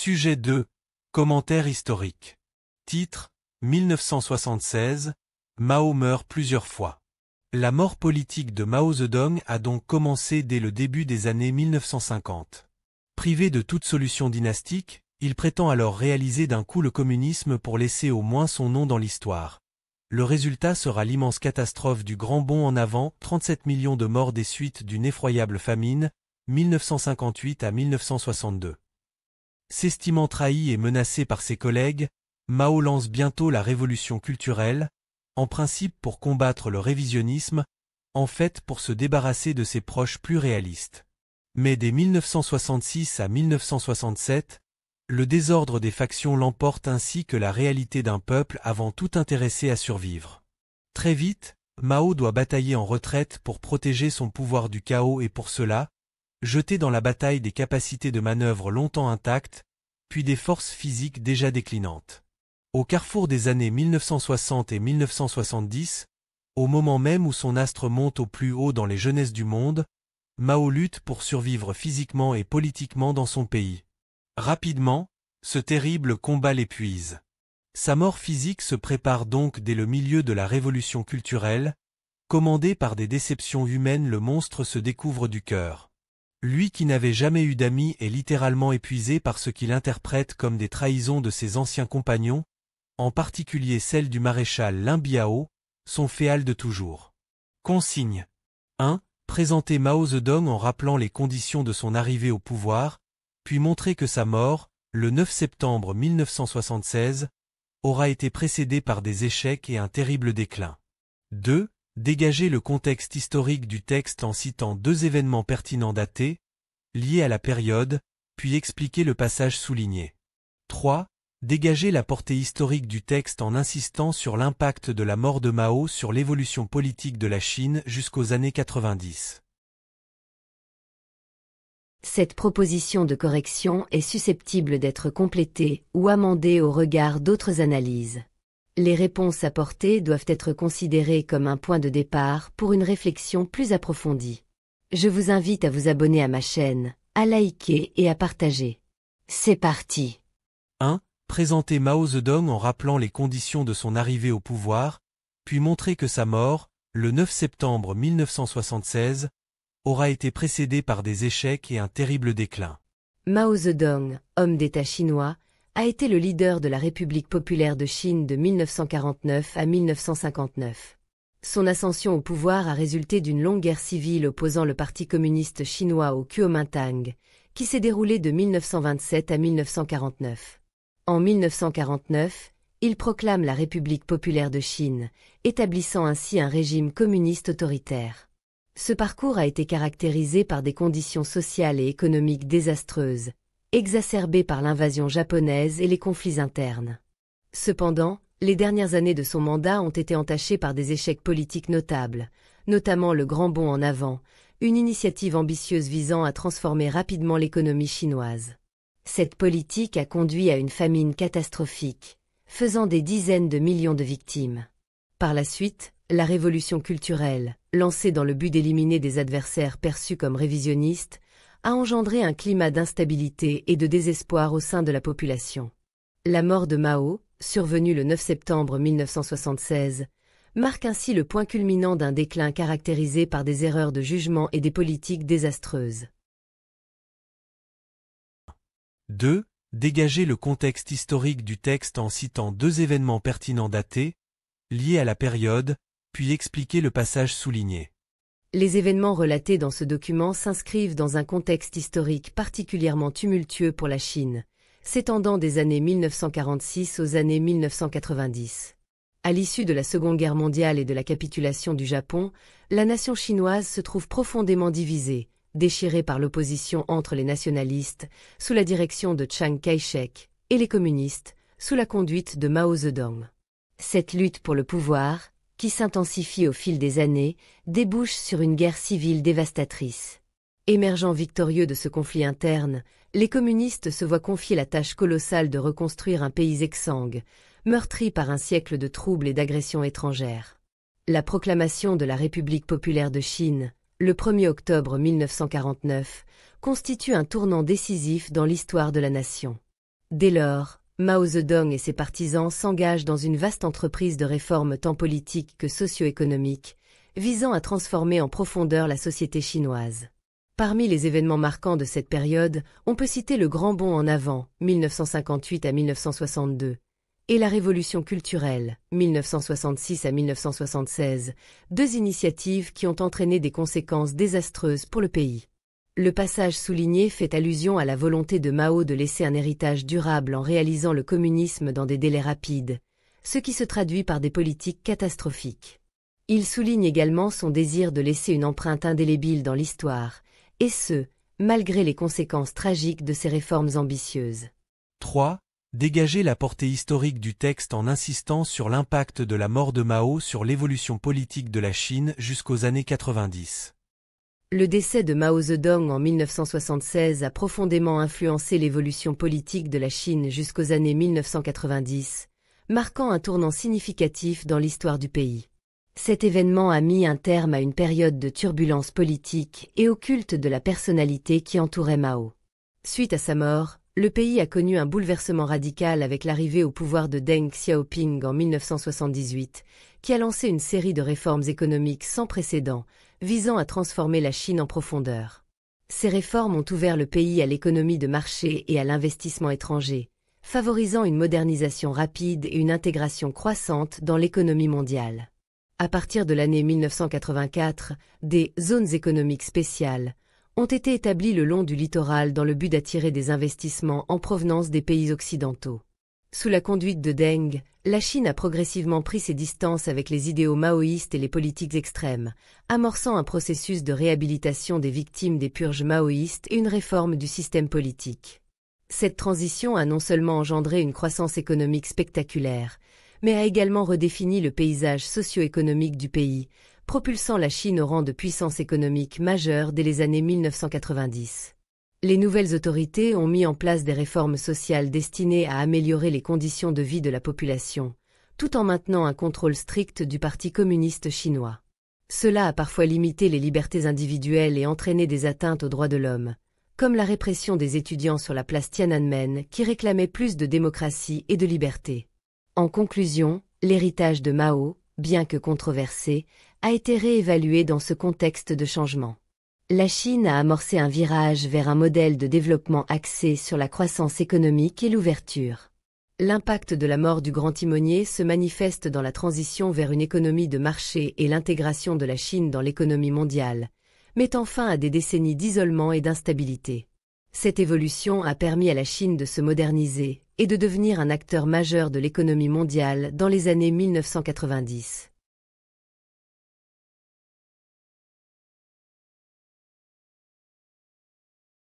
Sujet 2. Commentaire historique. Titre, 1976, Mao meurt plusieurs fois. La mort politique de Mao Zedong a donc commencé dès le début des années 1950. Privé de toute solution dynastique, il prétend alors réaliser d'un coup le communisme pour laisser au moins son nom dans l'histoire. Le résultat sera l'immense catastrophe du grand bond en avant, 37 millions de morts des suites d'une effroyable famine, 1958 à 1962. S'estimant trahi et menacé par ses collègues, Mao lance bientôt la révolution culturelle, en principe pour combattre le révisionnisme, en fait pour se débarrasser de ses proches plus réalistes. Mais dès 1966 à 1967, le désordre des factions l'emporte ainsi que la réalité d'un peuple avant tout intéressé à survivre. Très vite, Mao doit batailler en retraite pour protéger son pouvoir du chaos et pour cela, jeter dans la bataille des capacités de manœuvre longtemps intactes, puis des forces physiques déjà déclinantes. Au carrefour des années 1960 et 1970, au moment même où son astre monte au plus haut dans les jeunesses du monde, Mao lutte pour survivre physiquement et politiquement dans son pays. Rapidement, ce terrible combat l'épuise. Sa mort physique se prépare donc dès le milieu de la révolution culturelle. Commandé par des déceptions humaines, le monstre se découvre du cœur. Lui qui n'avait jamais eu d'amis est littéralement épuisé par ce qu'il interprète comme des trahisons de ses anciens compagnons, en particulier celle du maréchal Lin Biao, son féal de toujours. Consigne 1. Présenter Mao Zedong en rappelant les conditions de son arrivée au pouvoir, puis montrer que sa mort, le 9 septembre 1976, aura été précédée par des échecs et un terrible déclin. 2. Dégager le contexte historique du texte en citant deux événements pertinents datés, liés à la période, puis expliquer le passage souligné. 3. Dégager la portée historique du texte en insistant sur l'impact de la mort de Mao sur l'évolution politique de la Chine jusqu'aux années 90. Cette proposition de correction est susceptible d'être complétée ou amendée au regard d'autres analyses. Les réponses apportées doivent être considérées comme un point de départ pour une réflexion plus approfondie. Je vous invite à vous abonner à ma chaîne, à liker et à partager. C'est parti. 1. Présenter Mao Zedong en rappelant les conditions de son arrivée au pouvoir, puis montrer que sa mort, le 9 septembre 1976, aura été précédée par des échecs et un terrible déclin. Mao Zedong, homme d'État chinois, a été le leader de la République populaire de Chine de 1949 à 1959. Son ascension au pouvoir a résulté d'une longue guerre civile opposant le Parti communiste chinois au Kuomintang, qui s'est déroulée de 1927 à 1949. En 1949, il proclame la République populaire de Chine, établissant ainsi un régime communiste autoritaire. Ce parcours a été caractérisé par des conditions sociales et économiques désastreuses, exacerbées par l'invasion japonaise et les conflits internes. Cependant, les dernières années de son mandat ont été entachées par des échecs politiques notables, notamment le Grand Bond en avant, une initiative ambitieuse visant à transformer rapidement l'économie chinoise. Cette politique a conduit à une famine catastrophique, faisant des dizaines de millions de victimes. Par la suite, la révolution culturelle, lancée dans le but d'éliminer des adversaires perçus comme révisionnistes, a engendré un climat d'instabilité et de désespoir au sein de la population. La mort de Mao, survenue le 9 septembre 1976, marque ainsi le point culminant d'un déclin caractérisé par des erreurs de jugement et des politiques désastreuses. 2. Dégager le contexte historique du texte en citant deux événements pertinents datés, liés à la période, puis expliquer le passage souligné. Les événements relatés dans ce document s'inscrivent dans un contexte historique particulièrement tumultueux pour la Chine, s'étendant des années 1946 aux années 1990. À l'issue de la Seconde Guerre mondiale et de la capitulation du Japon, la nation chinoise se trouve profondément divisée, déchirée par l'opposition entre les nationalistes, sous la direction de Chiang Kai-shek, et les communistes, sous la conduite de Mao Zedong. Cette lutte pour le pouvoir, qui s'intensifie au fil des années, débouche sur une guerre civile dévastatrice. Émergeant victorieux de ce conflit interne, les communistes se voient confier la tâche colossale de reconstruire un pays exsangue, meurtri par un siècle de troubles et d'agressions étrangères. La proclamation de la République populaire de Chine, le 1er octobre 1949, constitue un tournant décisif dans l'histoire de la nation. Dès lors, Mao Zedong et ses partisans s'engagent dans une vaste entreprise de réformes tant politiques que socio-économiques, visant à transformer en profondeur la société chinoise. Parmi les événements marquants de cette période, on peut citer le Grand Bond en avant, 1958 à 1962, et la Révolution culturelle, 1966 à 1976, deux initiatives qui ont entraîné des conséquences désastreuses pour le pays. Le passage souligné fait allusion à la volonté de Mao de laisser un héritage durable en réalisant le communisme dans des délais rapides, ce qui se traduit par des politiques catastrophiques. Il souligne également son désir de laisser une empreinte indélébile dans l'histoire, et ce, malgré les conséquences tragiques de ces réformes ambitieuses. 3. Dégager la portée historique du texte en insistant sur l'impact de la mort de Mao sur l'évolution politique de la Chine jusqu'aux années 90. Le décès de Mao Zedong en 1976 a profondément influencé l'évolution politique de la Chine jusqu'aux années 1990, marquant un tournant significatif dans l'histoire du pays. Cet événement a mis un terme à une période de turbulence politique et au culte de la personnalité qui entourait Mao. Suite à sa mort, le pays a connu un bouleversement radical avec l'arrivée au pouvoir de Deng Xiaoping en 1978, qui a lancé une série de réformes économiques sans précédent, visant à transformer la Chine en profondeur. Ces réformes ont ouvert le pays à l'économie de marché et à l'investissement étranger, favorisant une modernisation rapide et une intégration croissante dans l'économie mondiale. À partir de l'année 1984, des zones économiques spéciales ont été établies le long du littoral dans le but d'attirer des investissements en provenance des pays occidentaux. Sous la conduite de Deng, la Chine a progressivement pris ses distances avec les idéaux maoïstes et les politiques extrêmes, amorçant un processus de réhabilitation des victimes des purges maoïstes et une réforme du système politique. Cette transition a non seulement engendré une croissance économique spectaculaire, mais a également redéfini le paysage socio-économique du pays, propulsant la Chine au rang de puissance économique majeure dès les années 1990. Les nouvelles autorités ont mis en place des réformes sociales destinées à améliorer les conditions de vie de la population, tout en maintenant un contrôle strict du Parti communiste chinois. Cela a parfois limité les libertés individuelles et entraîné des atteintes aux droits de l'homme, comme la répression des étudiants sur la place Tiananmen qui réclamaient plus de démocratie et de liberté. En conclusion, l'héritage de Mao, bien que controversé, a été réévalué dans ce contexte de changement. La Chine a amorcé un virage vers un modèle de développement axé sur la croissance économique et l'ouverture. L'impact de la mort du grand timonier se manifeste dans la transition vers une économie de marché et l'intégration de la Chine dans l'économie mondiale, mettant fin à des décennies d'isolement et d'instabilité. Cette évolution a permis à la Chine de se moderniser et de devenir un acteur majeur de l'économie mondiale dans les années 1990.